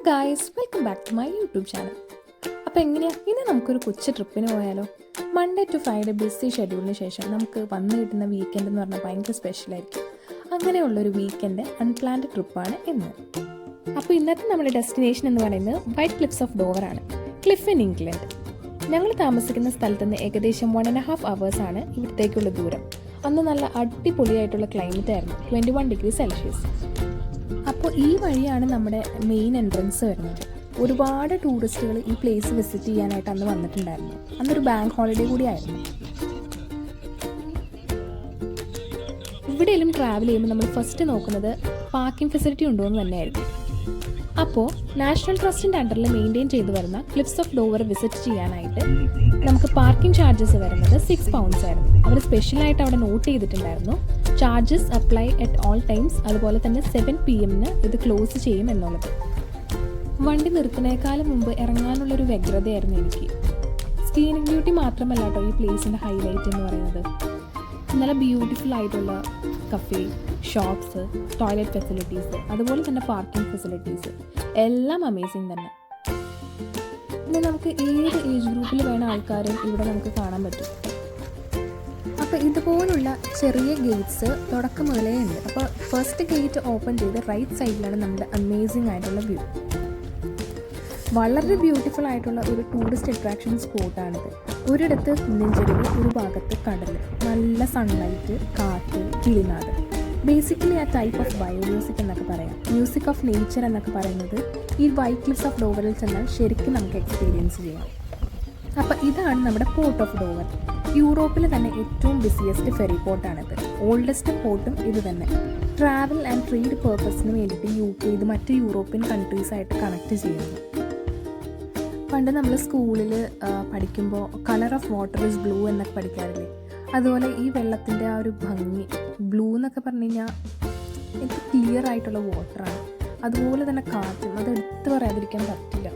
Guys, welcome back to my YouTube channel. അപ്പോൾ എങ്ങനെയാണ് ഇന്ന് നമുക്കൊരു കൊച്ചു ട്രിപ്പിന് പോയാലോ? മൺഡേ ടു ഫ്രൈഡേ ബിസി ഷെഡ്യൂളിന് ശേഷം നമുക്ക് വന്നു കിട്ടുന്ന വീക്കെൻഡ് എന്ന് പറഞ്ഞാൽ ഭയങ്കര സ്പെഷ്യലായിരിക്കും. അങ്ങനെയുള്ളൊരു വീക്കെൻഡ് അൺപ്ലാൻഡ് ട്രിപ്പാണ് ഇന്ന്. അപ്പോൾ ഇന്നത്തെ നമ്മുടെ ഡെസ്റ്റിനേഷൻ എന്ന് പറയുന്നത് വൈറ്റ് ക്ലിഫ്സ് ഓഫ് ഡോവർ ആണ്, ക്ലിഫ് ഇൻ ഇംഗ്ലണ്ട്. ഞങ്ങൾ താമസിക്കുന്ന സ്ഥലത്ത് നിന്ന് ഏകദേശം 1.5 hours ആണ് ഇവിടത്തേക്കുള്ള ദൂരം. അന്ന് നല്ല അടിപൊളിയായിട്ടുള്ള ക്ലൈമറ്റ് ആയിരുന്നു, 21 degrees Celsius. അപ്പോൾ ഈ വഴിയാണ് നമ്മുടെ മെയിൻ എൻട്രൻസ് വരുന്നത്. ഒരുപാട് ടൂറിസ്റ്റുകൾ ഈ പ്ലേസ് വിസിറ്റ് ചെയ്യാനായിട്ട് അന്ന് വന്നിട്ടുണ്ടായിരുന്നു. അന്നൊരു ബാങ്ക് ഹോളിഡേ കൂടി ആയിരുന്നു. ഇവിടെയെല്ലാം ട്രാവൽ ചെയ്യുമ്പോൾ നമ്മൾ ഫസ്റ്റ് നോക്കുന്നത് പാർക്കിംഗ് ഫെസിലിറ്റി ഉണ്ടോ എന്ന് തന്നെയായിരിക്കും. അപ്പോൾ നാഷണൽ ട്രസ്റ്റിൻ്റെ അണ്ടറിൽ മെയിൻറ്റെയിൻ ചെയ്തു വരുന്ന ക്ലിഫ്സ് ഓഫ് ഡോവർ വിസിറ്റ് ചെയ്യാനായിട്ട് നമുക്ക് പാർക്കിംഗ് ചാർജസ് വരുന്നത് £6 ആയിരുന്നു. അവർ സ്പെഷ്യലായിട്ട് അവിടെ നോട്ട് ചെയ്തിട്ടുണ്ടായിരുന്നു, charges apply at all times. അതുപോലെ തന്നെ 7 PM ഇത് ക്ലോസ് ചെയ്യും എന്നുള്ളത്. വണ്ടി നിർത്തുന്നതിനേക്കാളും മുമ്പ് ഇറങ്ങാനുള്ളൊരു വ്യഗ്രതയായിരുന്നു എനിക്ക്. സ്ക്രീനിങ് ബ്യൂട്ടി മാത്രമല്ല കേട്ടോ ഈ പ്ലേസിൻ്റെ ഹൈലൈറ്റ് എന്ന് പറയുന്നത്. നല്ല ബ്യൂട്ടിഫുൾ ആയിട്ടുള്ള കഫേ, ഷോപ്സ്, ടോയ്ലറ്റ് ഫെസിലിറ്റീസ്, അതുപോലെ തന്നെ പാർക്കിംഗ് ഫെസിലിറ്റീസ് എല്ലാം അമേസിങ് തന്നെ. പിന്നെ നമുക്ക് ഏത് ഏജ് ഗ്രൂപ്പിൽ വേണ ആൾക്കാരും ഇവിടെ നമുക്ക് കാണാൻ പറ്റും. അപ്പോൾ ഇതുപോലുള്ള ചെറിയ ഗേറ്റ്സ് തുടക്കം മുതലേ ഉണ്ട്. അപ്പോൾ ഫസ്റ്റ് ഗേറ്റ് ഓപ്പൺ ചെയ്ത് റൈറ്റ് സൈഡിലാണ് നമ്മുടെ അമേസിങ് ആയിട്ടുള്ള വ്യൂ. വളരെ ബ്യൂട്ടിഫുൾ ആയിട്ടുള്ള ഒരു ടൂറിസ്റ്റ് അട്രാക്ഷൻ സ്പോട്ടാണിത്. ഒരിടത്ത് കുന്നിൻ ചെരുവ്, ഒരു ഭാഗത്ത് കടൽ, നല്ല സൺലൈറ്റ്, കാറ്റ്, കിളിനാട്. ബേസിക്കലി ആ ടൈപ്പ് ഓഫ് ബയോ മ്യൂസിക് എന്നൊക്കെ പറയാം, മ്യൂസിക് ഓഫ് നേച്ചർ എന്നൊക്കെ പറയുന്നത് ഈ വൈറ്റ് ക്ലിഫ്സ് ഓഫ് ഡോവറിൽ ചെന്നാൽ ശരിക്കും നമുക്ക് എക്സ്പീരിയൻസ് ചെയ്യാം. അപ്പോൾ ഇതാണ് നമ്മുടെ പോർട്ട് ഓഫ് ഡോവർ. യൂറോപ്പിൽ തന്നെ ഏറ്റവും ബിസിയസ്റ്റ് ഫെറി പോർട്ടാണിത്. ഓൾഡസ്റ്റ് പോർട്ടും ഇത് തന്നെ. ട്രാവൽ ആൻഡ് ട്രേഡ് പേർപ്പസിന് വേണ്ടിയിട്ട് UK ഇത് മറ്റ് യൂറോപ്യൻ കൺട്രീസായിട്ട് കണക്ട് ചെയ്യുന്നു. പണ്ട് നമ്മൾ സ്കൂളിൽ പഠിക്കുമ്പോൾ colour of water is blue എന്നൊക്കെ പഠിക്കാറില്ലേ? അതുപോലെ ഈ വെള്ളത്തിൻ്റെ ആ ഒരു ഭംഗി, ബ്ലൂ എന്നൊക്കെ പറഞ്ഞു കഴിഞ്ഞാൽ എനിക്ക് ക്ലിയർ ആയിട്ടുള്ള വാട്ടറാണ്. അതുപോലെ തന്നെ കാറ്റും, അത് എടുത്തു പറയാതിരിക്കാൻ പറ്റില്ല.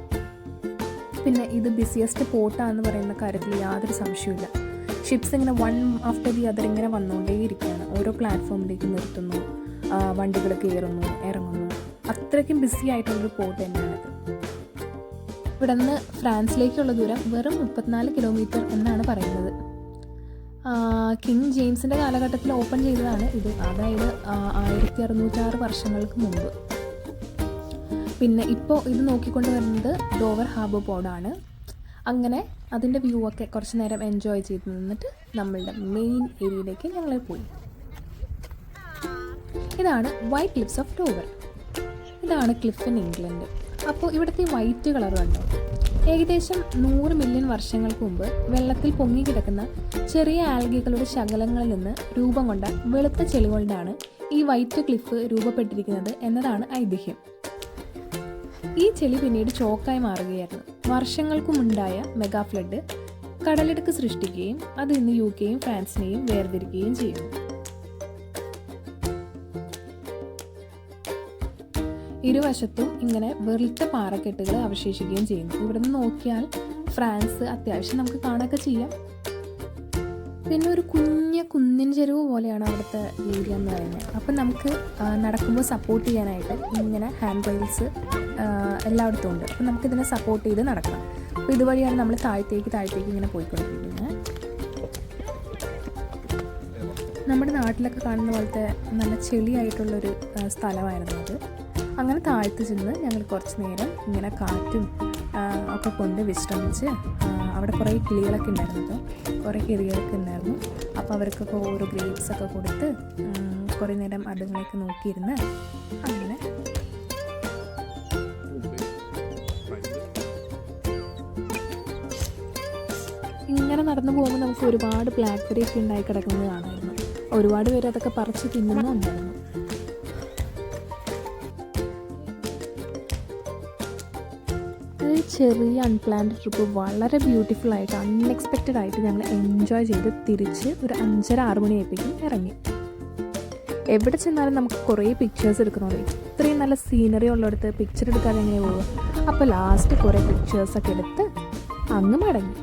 പിന്നെ ഇത് ബിസിയസ്റ്റ് പോർട്ടാണെന്ന് പറയുന്ന കാര്യത്തിൽ യാതൊരു സംശയമില്ല. ഷിപ്സ് ഇങ്ങനെ വൺ ആഫ്റ്റർ ദി അതർ ഇങ്ങനെ വന്നുകൊണ്ടേയിരിക്കുകയാണ്. ഓരോ പ്ലാറ്റ്ഫോമിലേക്ക് നിർത്തുന്നു, വണ്ടികൾ കയറുന്നു, ഇറങ്ങുന്നു. അത്രയ്ക്കും ബിസി ആയിട്ടുള്ളൊരു പോർട്ട് തന്നെയാണിത്. ഇവിടെ നിന്ന് ഫ്രാൻസിലേക്കുള്ള ദൂരം വെറും 34 കിലോമീറ്റർ എന്നാണ് പറയുന്നത്. കിങ് ജെയിംസിൻ്റെ കാലഘട്ടത്തിൽ ഓപ്പൺ ചെയ്തതാണ് ഇത്, അതായത് 1606 വർഷങ്ങൾക്ക് മുമ്പ്. പിന്നെ ഇപ്പോൾ ഇത് നോക്കിക്കൊണ്ട് വരുന്നത് ഡോവർ ഹാർബർ പോർട്ടാണ്. അങ്ങനെ അതിൻ്റെ വ്യൂ ഒക്കെ കുറച്ച് നേരം എൻജോയ് ചെയ്ത് നിന്നിട്ട് നമ്മളുടെ മെയിൻ ഏരിയയിലേക്ക് ഞങ്ങൾ പോയി. ഇതാണ് വൈറ്റ് ക്ലിഫ്സ് ഓഫ് ഡോവർ. ഇതാണ് ക്ലിഫ് ഇൻ ഇംഗ്ലണ്ട്. അപ്പോൾ ഇവിടുത്തെ വൈറ്റ് കളർ കണ്ടോ? ഏകദേശം 100 മില്യൺ വർഷങ്ങൾക്ക് മുമ്പ് വെള്ളത്തിൽ പൊങ്ങിക്കിടക്കുന്ന ചെറിയ ആൽഗകളുടെ ശകലങ്ങളിൽ നിന്ന് രൂപം കൊണ്ട വെളുത്ത ചെളികൊണ്ടാണ് ഈ വൈറ്റ് ക്ലിഫ് രൂപപ്പെട്ടിരിക്കുന്നത് എന്നതാണ് ഐതിഹ്യം. ഈ ചെളി പിന്നീട് ചോക്കായി മാറുകയായിരുന്നു. വർഷങ്ങൾക്ക് മുണ്ടായ മെഗാ ഫ്ലഡ് കടലിടുക്ക് സൃഷ്ടിക്കുകയും അത് ഇന്ന് UK-യും ഫ്രാൻസിനെയും വേർതിരിക്കുകയും ചെയ്യുന്നു. ഇരുവശത്തും ഇങ്ങനെ വെളുത്ത പാറക്കെട്ടുകൾ അവശേഷിക്കുകയും ചെയ്യുന്നു. ഇവിടെ നിന്ന് നോക്കിയാൽ ഫ്രാൻസ് അത്യാവശ്യം നമുക്ക് കാണുകയൊക്കെ ചെയ്യാം. പിന്നെ ഒരു കുന്നിൻ ചെരുവ് പോലെയാണ് അവിടുത്തെ ഏരിയ എന്ന് പറയുന്നത്. അപ്പം നമുക്ക് നടക്കുമ്പോൾ സപ്പോർട്ട് ചെയ്യാനായിട്ട് ഇങ്ങനെ ഹാൻഡ് റെയിൽസ് എല്ലായിടത്തും ഉണ്ട്. അപ്പം നമുക്കിതിനെ സപ്പോർട്ട് ചെയ്ത് നടക്കണം. അപ്പോൾ ഇതുവഴിയാണ് നമ്മൾ താഴത്തേക്ക് ഇങ്ങനെ പോയിക്കൊണ്ടിരിക്കുന്നത്. നമ്മുടെ നാട്ടിലൊക്കെ കാണുന്ന പോലത്തെ നല്ല ചെളിയായിട്ടുള്ളൊരു സ്ഥലമായിരുന്നു അത്. അങ്ങനെ താഴ്ത്ത് ചെന്ന് ഞങ്ങൾ കുറച്ച് നേരം ഇങ്ങനെ കാറ്റും ഒക്കെ കൊണ്ട് വിശ്രമിച്ച്, അവിടെ കുറേ കിളികളൊക്കെ ഉണ്ടായിരുന്നു. കുറേ കിളികളൊക്കെ ഉണ്ടായിരുന്നു. അപ്പോൾ അവർക്കൊക്കെ ഓരോ ഗ്രേപ്സ് ഒക്കെ കൊടുത്ത് കുറേ നേരം അതുങ്ങളെയൊക്കെ നോക്കിയിരുന്ന് അങ്ങനെ ഇങ്ങനെ നടന്നു പോകുമ്പോൾ നമുക്ക് ഒരുപാട് ബ്ലാക്ക്ബെറി ഒക്കെ ഉണ്ടായി കിടക്കുന്നത് കാണാമായിരുന്നു. ഒരുപാട് പേര് അതൊക്കെ പറിച്ച് തിന്നുന്നുണ്ടായിരുന്നു. ചെറിയ അൺപ്ലാൻഡ് ട്രിപ്പ് വളരെ ബ്യൂട്ടിഫുൾ ആയിട്ട് അൺഎക്സ്പെക്റ്റഡ് ആയിട്ട് ഞങ്ങൾ എൻജോയ് ചെയ്ത് തിരിച്ച് ഒരു 5:30-6 മണിയായപ്പോഴേക്കും ഇറങ്ങി. എവിടെ ചെന്നാലും നമുക്ക് കുറേ പിക്ചേഴ്സ് എടുക്കണമല്ലോ. ഇത്രയും നല്ല സീനറി ഉള്ളിടത്ത് പിക്ചർ എടുക്കാതെ എങ്ങനെ പോകുക? അപ്പോൾ ലാസ്റ്റ് കുറേ പിക്ചേഴ്സൊക്കെ എടുത്ത് അങ്ങ് മടങ്ങി.